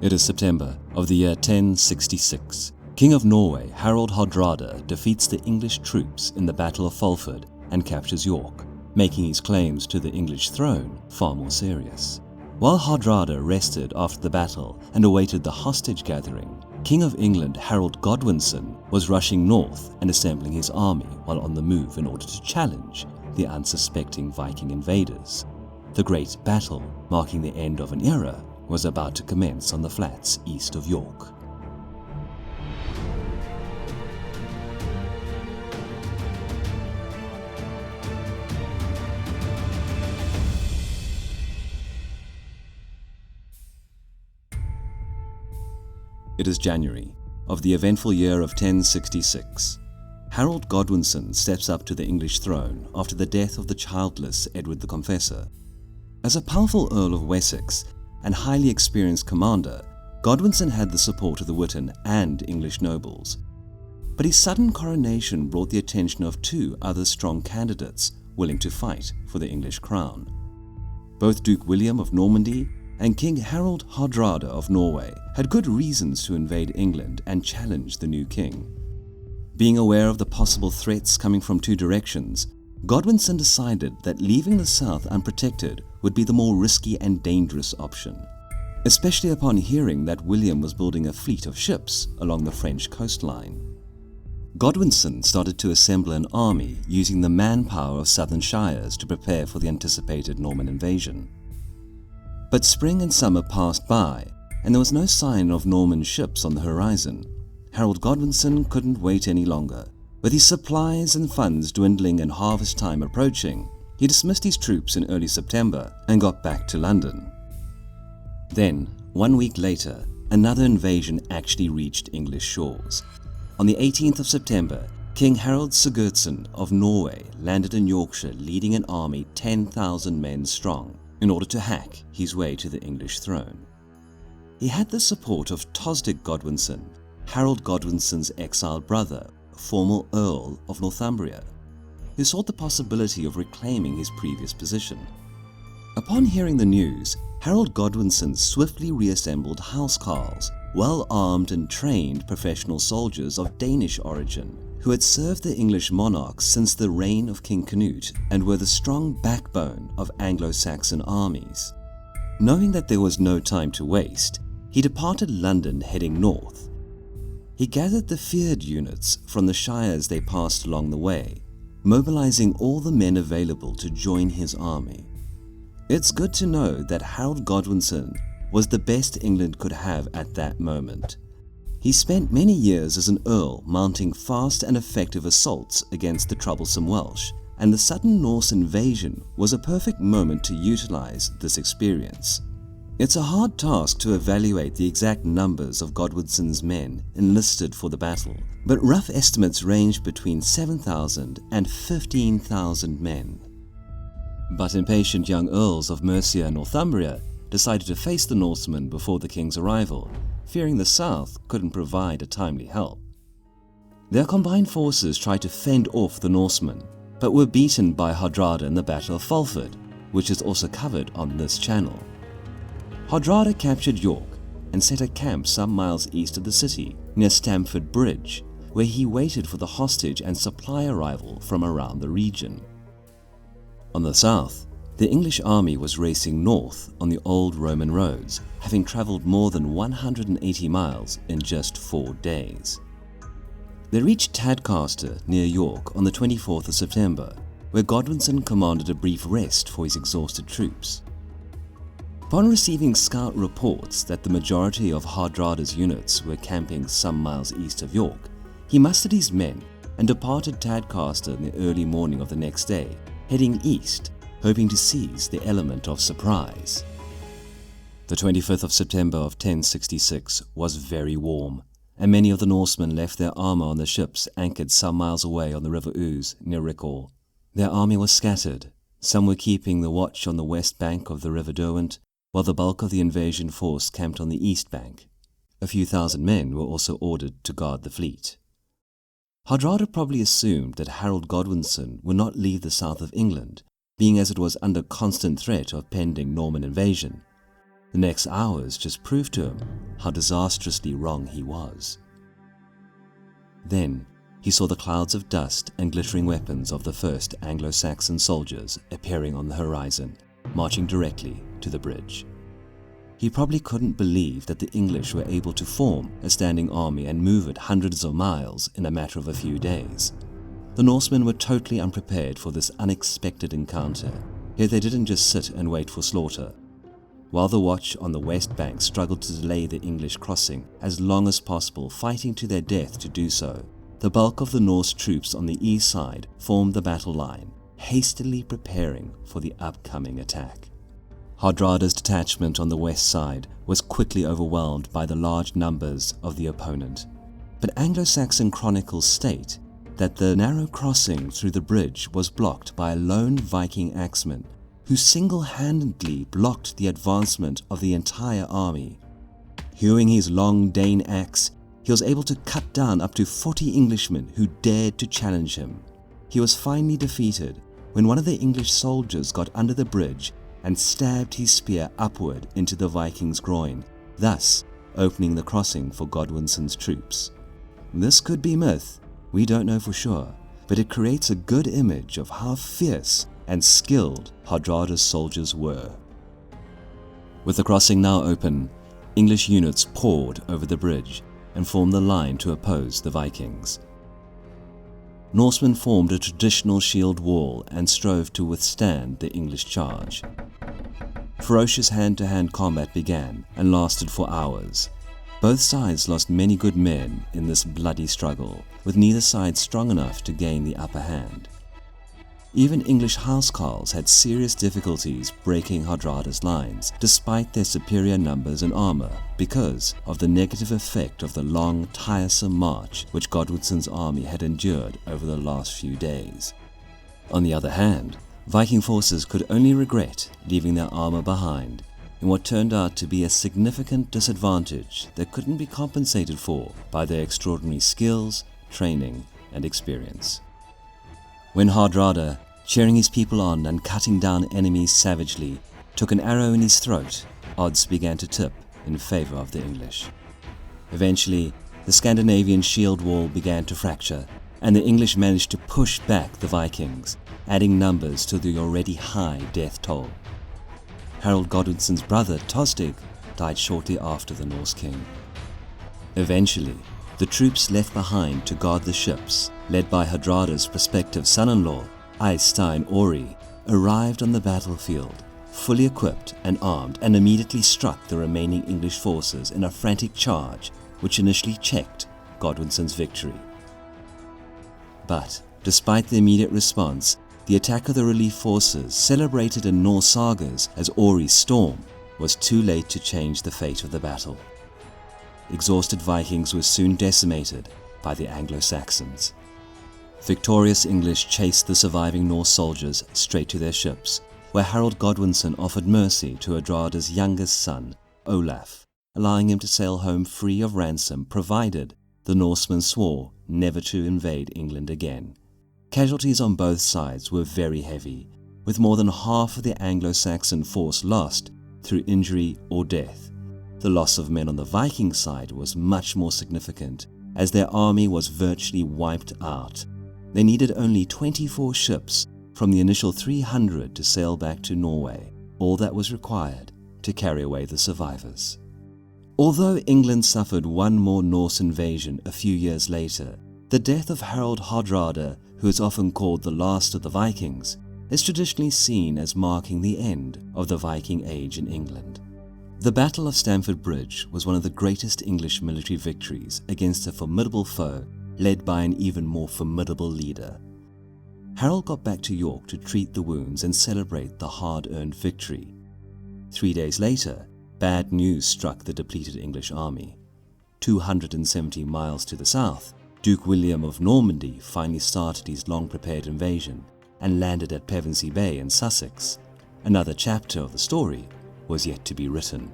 It is September of the year 1066. King of Norway, Harald Hardrada, defeats the English troops in the Battle of Fulford and captures York, making his claims to the English throne far more serious. While Hardrada rested after the battle and awaited the hostage gathering, King of England Harold Godwinson was rushing north and assembling his army while on the move in order to challenge the unsuspecting Viking invaders. The great battle, marking the end of an era, was about to commence on the flats east of York. It is January of the eventful year of 1066. Harold Godwinson steps up to the English throne after the death of the childless Edward the Confessor. As a powerful Earl of Wessex and highly experienced commander, Godwinson had the support of the Witan and English nobles. But his sudden coronation brought the attention of two other strong candidates willing to fight for the English crown. Both Duke William of Normandy and King Harald Hardrada of Norway had good reasons to invade England and challenge the new king. Being aware of the possible threats coming from two directions, Godwinson decided that leaving the south unprotected would be the more risky and dangerous option, especially upon hearing that William was building a fleet of ships along the French coastline. Godwinson started to assemble an army using the manpower of southern shires to prepare for the anticipated Norman invasion. But spring and summer passed by, and there was no sign of Norman ships on the horizon. Harold Godwinson couldn't wait any longer. With his supplies and funds dwindling and harvest time approaching, he dismissed his troops in early September and got back to London. Then, 1 week later, another invasion actually reached English shores. On the 18th of September, King Harold Godwinson of Norway landed in Yorkshire leading an army 10,000 men strong in order to hack his way to the English throne. He had the support of Tostig Godwinson, Harold Godwinson's exiled brother, former Earl of Northumbria, who sought the possibility of reclaiming his previous position. Upon hearing the news, Harold Godwinson swiftly reassembled housecarls, well-armed and trained professional soldiers of Danish origin, who had served the English monarchs since the reign of King Canute and were the strong backbone of Anglo-Saxon armies. Knowing that there was no time to waste, he departed London heading north. He gathered the feared units from the shires they passed along the way, mobilizing all the men available to join his army. It's good to know that Harold Godwinson was the best England could have at that moment. He spent many years as an earl mounting fast and effective assaults against the troublesome Welsh, and the sudden Norse invasion was a perfect moment to utilize this experience. It's a hard task to evaluate the exact numbers of Godwinson's men enlisted for the battle, but rough estimates range between 7,000 and 15,000 men. But impatient young earls of Mercia and Northumbria decided to face the Norsemen before the king's arrival, fearing the south couldn't provide a timely help. Their combined forces tried to fend off the Norsemen, but were beaten by Hardrada in the Battle of Fulford, which is also covered on this channel. Hardrada captured York and set a camp some miles east of the city near Stamford Bridge, where he waited for the hostage and supply arrival from around the region. On the south, the English army was racing north on the old Roman roads, having traveled more than 180 miles in just 4 days. They reached Tadcaster near York on the 24th of September, where Godwinson commanded a brief rest for his exhausted troops. Upon receiving scout reports that the majority of Hardrada's units were camping some miles east of York, he mustered his men and departed Tadcaster in the early morning of the next day, heading east, hoping to seize the element of surprise. The 25th of September of 1066 was very warm, and many of the Norsemen left their armor on the ships anchored some miles away on the River Ouse near Rickall. Their army was scattered. Some were keeping the watch on the west bank of the River Derwent, while the bulk of the invasion force camped on the east bank. A few thousand men were also ordered to guard the fleet. Hardrada probably assumed that Harold Godwinson would not leave the south of England, being as it was under constant threat of pending Norman invasion. The next hours just proved to him how disastrously wrong he was. Then he saw the clouds of dust and glittering weapons of the first Anglo-Saxon soldiers appearing on the horizon, marching directly to the bridge. He probably couldn't believe that the English were able to form a standing army and move it hundreds of miles in a matter of a few days. The Norsemen were totally unprepared for this unexpected encounter, yet they didn't just sit and wait for slaughter. While the watch on the west bank struggled to delay the English crossing as long as possible, fighting to their death to do so, the bulk of the Norse troops on the east side formed the battle line, hastily preparing for the upcoming attack. Hardrada's detachment on the west side was quickly overwhelmed by the large numbers of the opponent, but Anglo-Saxon chronicles state that the narrow crossing through the bridge was blocked by a lone Viking axeman who single-handedly blocked the advancement of the entire army. Hewing his long Dane axe, he was able to cut down up to 40 Englishmen who dared to challenge him. He was finally defeated when one of the English soldiers got under the bridge and stabbed his spear upward into the Viking's groin, thus opening the crossing for Godwinson's troops. This could be myth, we don't know for sure, but it creates a good image of how fierce and skilled Hardrada's soldiers were. With the crossing now open, English units poured over the bridge and formed the line to oppose the Vikings. Norsemen formed a traditional shield wall and strove to withstand the English charge. Ferocious hand-to-hand combat began and lasted for hours. Both sides lost many good men in this bloody struggle, with neither side strong enough to gain the upper hand. Even English housecarls had serious difficulties breaking Hardrada's lines, despite their superior numbers and armor, because of the negative effect of the long, tiresome march which Godwinson's army had endured over the last few days. On the other hand, Viking forces could only regret leaving their armor behind, in what turned out to be a significant disadvantage that couldn't be compensated for by their extraordinary skills, training, and experience. When Hardrada, cheering his people on and cutting down enemies savagely, took an arrow in his throat, odds began to tip in favor of the English. Eventually, the Scandinavian shield wall began to fracture, and the English managed to push back the Vikings, adding numbers to the already high death toll. Harold Godwinson's brother Tostig died shortly after the Norse king. Eventually, the troops left behind to guard the ships, led by Hardrada's prospective son-in-law, Eystein Ori, arrived on the battlefield, fully equipped and armed, and immediately struck the remaining English forces in a frantic charge which initially checked Godwinson's victory. But, despite the immediate response, the attack of the relief forces, celebrated in Norse sagas as Ori's Storm, was too late to change the fate of the battle. Exhausted Vikings were soon decimated by the Anglo-Saxons. Victorious English chased the surviving Norse soldiers straight to their ships, where Harold Godwinson offered mercy to Hardrada's youngest son, Olaf, allowing him to sail home free of ransom provided the Norsemen swore never to invade England again. Casualties on both sides were very heavy, with more than half of the Anglo-Saxon force lost through injury or death. The loss of men on the Viking side was much more significant, as their army was virtually wiped out. They needed only 24 ships from the initial 300 to sail back to Norway, all that was required to carry away the survivors. Although England suffered one more Norse invasion a few years later, the death of Harold Hardrada, who is often called the last of the Vikings, is traditionally seen as marking the end of the Viking Age in England. The Battle of Stamford Bridge was one of the greatest English military victories against a formidable foe led by an even more formidable leader. Harold got back to York to treat the wounds and celebrate the hard-earned victory. 3 days later, bad news struck the depleted English army. 270 miles to the south, Duke William of Normandy finally started his long-prepared invasion and landed at Pevensey Bay in Sussex. Another chapter of the story was yet to be written.